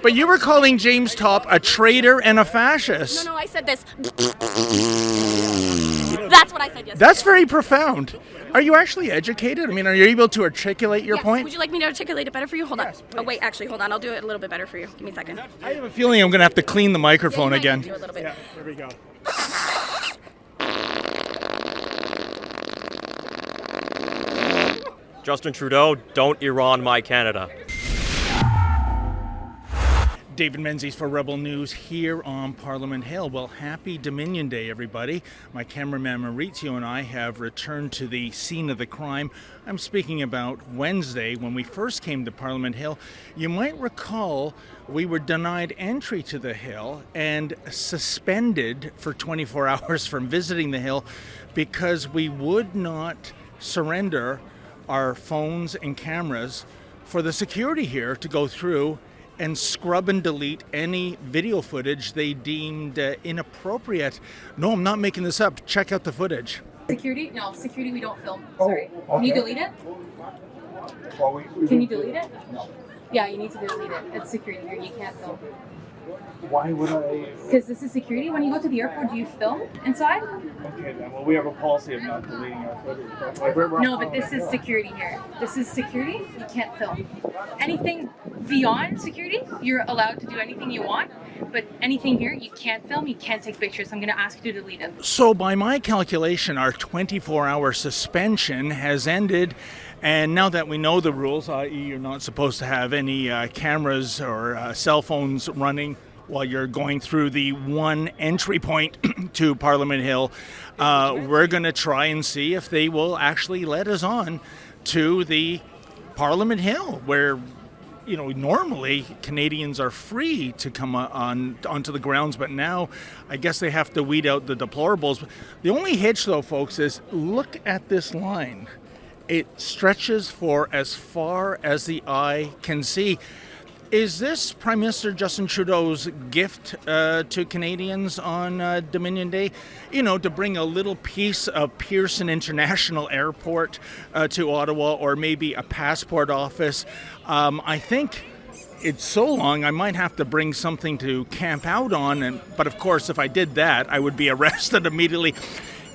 But you were calling James Top a traitor and a fascist. No, I said this. That's what I said yesterday. That's very profound. Are you actually educated? I mean, are you able to articulate your point? Would you like me to articulate it better for you? Hold on. Yes, Oh, wait, actually, hold on. I'll do it a little bit better for you. Give me a second. I have a feeling I'm going to have to clean the microphone might again. need to a little bit. Yeah, there we go. Justin Trudeau, don't Iran my Canada. David Menzies for Rebel News here on Parliament Hill. Well, happy Dominion Day, everybody. My cameraman Maurizio and I have returned to the scene of the crime. I'm speaking about Wednesday when we first came to Parliament Hill. You might recall we were denied entry to the Hill and suspended for 24 hours from visiting the Hill because we would not surrender our phones and cameras for the security here to go through and scrub and delete any video footage they deemed inappropriate. No, I'm not making this up. Check out the footage. Security? No, security we don't film. Sorry. Okay. Can you delete it? Well, Can you delete it? No. Yeah, you need to delete it. It's security here. You can't film. Why would I? Because this is security. When you go to the airport, do you film inside? Okay, then. Well, we have a policy of not deleting our footage. No, but this is security here. This is security. You can't film. Anything beyond security, you're allowed to do anything you want. But anything here, you can't film. You can't take pictures. I'm going to ask you to delete it. So by my calculation, our 24-hour suspension has ended. And now that we know the rules, i.e. you're not supposed to have any cameras or cell phones running while you're going through the one entry point to Parliament Hill, we're going to try and see if they will actually let us on to the Parliament Hill, where normally Canadians are free to come onto the grounds, but now I guess they have to weed out the deplorables. The only hitch, though, folks, is look at this line. It stretches for as far as the eye can see. Is this Prime Minister Justin Trudeau's gift to Canadians on Dominion Day? To bring a little piece of Pearson International Airport to Ottawa, or maybe a passport office. I think it's so long I might have to bring something to camp out on. But of course, if I did that, I would be arrested immediately.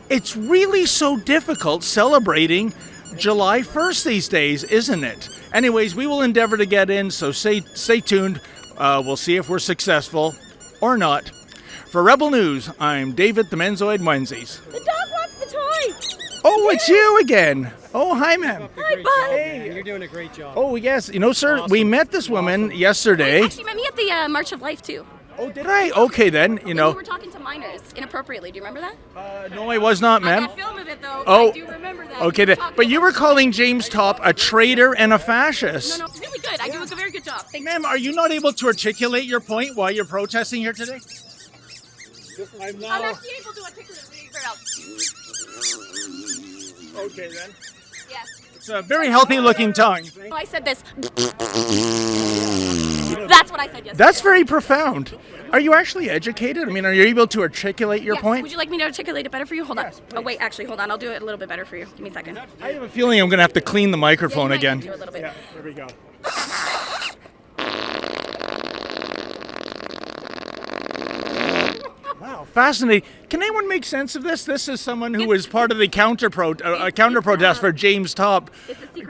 It's really so difficult celebrating July 1st these days, isn't it? Anyways, we will endeavor to get in, so stay tuned. We'll see if we're successful or not. For Rebel News, I'm David the Menzoid Menzies. The dog wants the toy. Oh, it's you again. Oh, hi, ma'am. Hi, bud. Hey, you're doing a great job. Oh, yes. Sir, awesome. We met this woman yesterday. You actually met me at the March of Life, too. Oh, did I? Okay, then, We were talking to minors inappropriately. Do you remember that? No, I was not, ma'am. I got film of it, though. Oh, I do remember that. Okay, then. But you were calling James Top a traitor and a fascist. No, it's really good. I do a very good job. Thank you. Ma'am, are you not able to articulate your point while you're protesting here today? I'm actually able to articulate very well. Okay, then. Yes. It's a very healthy-looking tongue. Oh, I said this. That's what I said yesterday. That's very profound. Are you actually educated? I mean, are you able to articulate your point? Would you like me to articulate it better for you? Hold on. Yes, Oh, wait, actually, hold on. I'll do it a little bit better for you. Give me a second. I have a feeling I'm going to have to clean the microphone might again. need to a little bit. Yeah, there we go. Wow, fascinating. Can anyone make sense of this? This is someone who was part of the counter protest for James Top,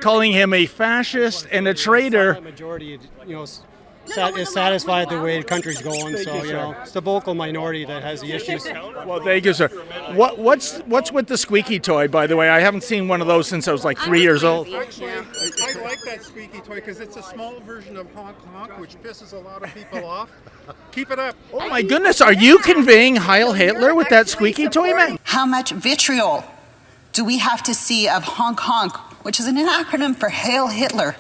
calling him a fascist and a traitor. The majority, is satisfied the way the country's going. So, it's the vocal minority that has the issues. Well, thank you, sir. What's with the squeaky toy, by the way? I haven't seen one of those since I was like 3 years old. Actually, I like that squeaky toy because it's a small version of honk honk, which pisses a lot of people off. Keep it up. Oh my goodness, are you conveying Heil Hitler with that squeaky toy, man? How much vitriol do we have to see of honk honk, which is an acronym for Hail Hitler?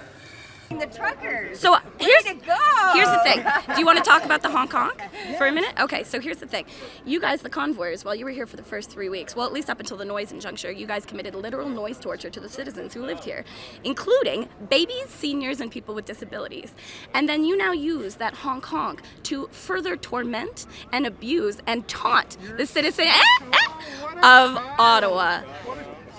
The truckers. So here's Way to go. here's the thing. Do you want to talk about the Hong Kong for a minute? Okay, so here's the thing. You guys, the convoyers, while you were here for the first 3 weeks, well, at least up until the noise injuncture, you guys committed literal noise torture to the citizens who lived here, including babies, seniors, and people with disabilities. And then you now use that Hong Kong to further torment and abuse and taunt the citizens of Ottawa.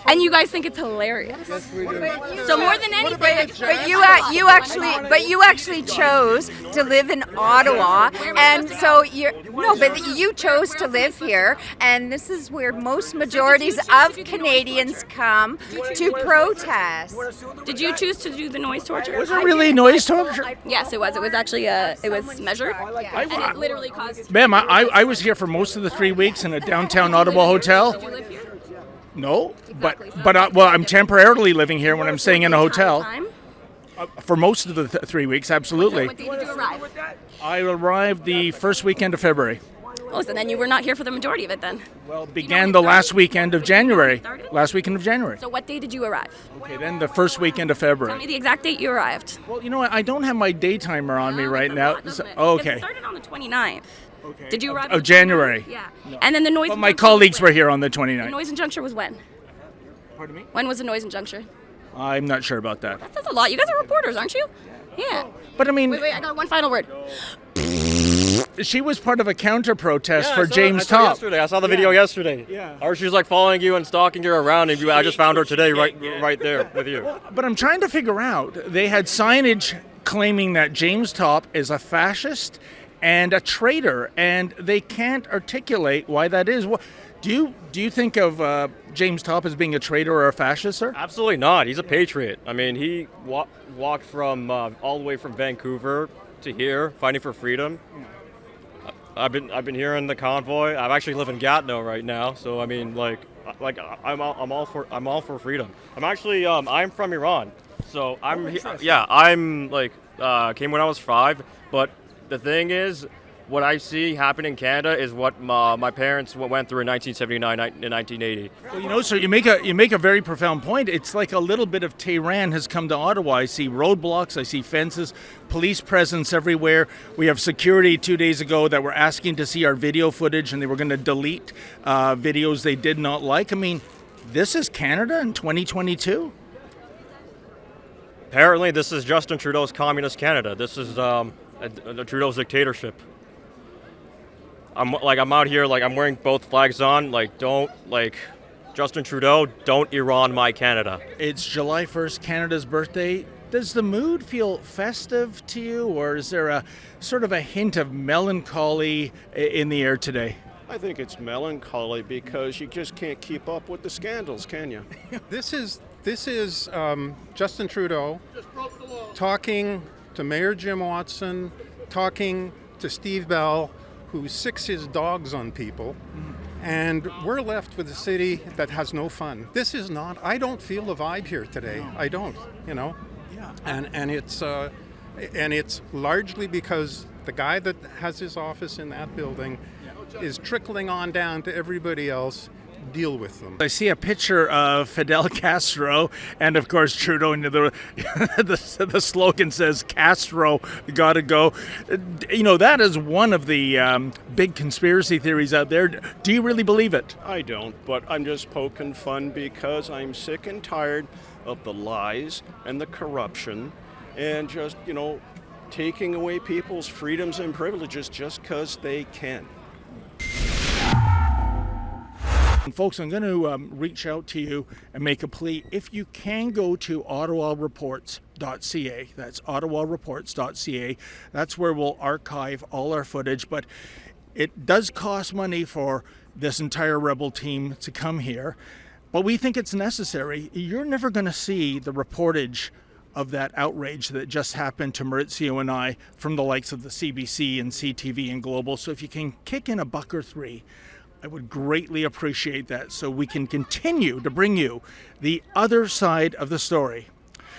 And you guys think it's hilarious. So more than anything, But you actually chose to live in Ottawa, and so you chose to live here, and this is where most majorities of Canadians come to protest. did you choose to do the noise torture? Was it really noise torture? Yes, it was. It was actually it was measured, and it literally caused. Ma'am, I was here for most of the 3 weeks in a downtown Ottawa hotel. Did you live here? No, Exactly. but I'm temporarily living here when I'm staying in a hotel. Time? For most of the 3 weeks, absolutely. What day did you arrive? I arrived the first weekend of February. Well, so then you were not here for the majority of it then. Well, began the last weekend of January. Started? Last weekend of January. So what day did you arrive? Okay, then the first weekend of Tell me February. the exact date you arrived. Well, you know what? I don't have my day timer on me No, right that's a now. lot, doesn't it? Oh, Because it okay. started on the 29th. Okay. Did you arrive? Of on the January. 29th? Yeah. And then the noise. But and my juncture colleagues was were when? here on the The 29th. noise and juncture was when? Pardon me? When was the noise and juncture? I'm not sure about that. That's a lot. You guys are reporters, aren't you? Yeah. But I mean, Wait, I got one final word. she was part of a counter protest Yeah, for I saw it James yesterday. Top. I saw the video yesterday. Yeah. Or she's like following you and stalking you around, and I just found her today, right there with you. But I'm trying to figure out, they had signage claiming that James Top is a fascist and a traitor, and they can't articulate why that is. Do you think of James Top as being a traitor or a fascist, sir? Absolutely not. He's a patriot. I mean, he walked from all the way from Vancouver to here, fighting for freedom. I've been here in the convoy. I actually live in Gatineau right now, so I mean, I'm all for freedom. I'm from Iran, so I'm came when I was 5. But the thing is, what I see happen in Canada is what my parents went through in 1979 and 1980. Well, you know, sir, you make a very profound point. It's like a little bit of Tehran has come to Ottawa. I see roadblocks, I see fences, police presence everywhere. We have security 2 days ago that were asking to see our video footage, and they were going to delete videos they did not like. I mean, this is Canada in 2022? Apparently, this is Justin Trudeau's communist Canada. This is Trudeau's dictatorship. I'm out here, I'm wearing both flags on. Justin Trudeau, don't Iran my Canada. It's July 1st, Canada's birthday. Does the mood feel festive to you, or is there a sort of a hint of melancholy in the air today? I think it's melancholy because you just can't keep up with the scandals, can you? This is Justin Trudeau talking to Mayor Jim Watson, talking to Steve Bell, who sicks his dogs on people, and we're left with a city that has no fun. This is not. I don't feel the vibe here today. No. I don't. You know. Yeah. And it's largely because the guy that has his office in that building is trickling on down to everybody else. Deal with them. I see a picture of Fidel Castro, and of course Trudeau. And the slogan says "Castro gotta go." You know, that is one of the big conspiracy theories out there. Do you really believe it? I don't, but I'm just poking fun because I'm sick and tired of the lies and the corruption, and just taking away people's freedoms and privileges just because they can. And folks, I'm going to reach out to you and make a plea. If you can go to ottawareports.ca, that's ottawareports.ca, that's where we'll archive all our footage. But it does cost money for this entire Rebel team to come here, but we think it's necessary. You're never going to see the reportage of that outrage that just happened to Maurizio and I from the likes of the CBC and CTV and Global. So if you can kick in $1 or $3, I would greatly appreciate that, so we can continue to bring you the other side of the story.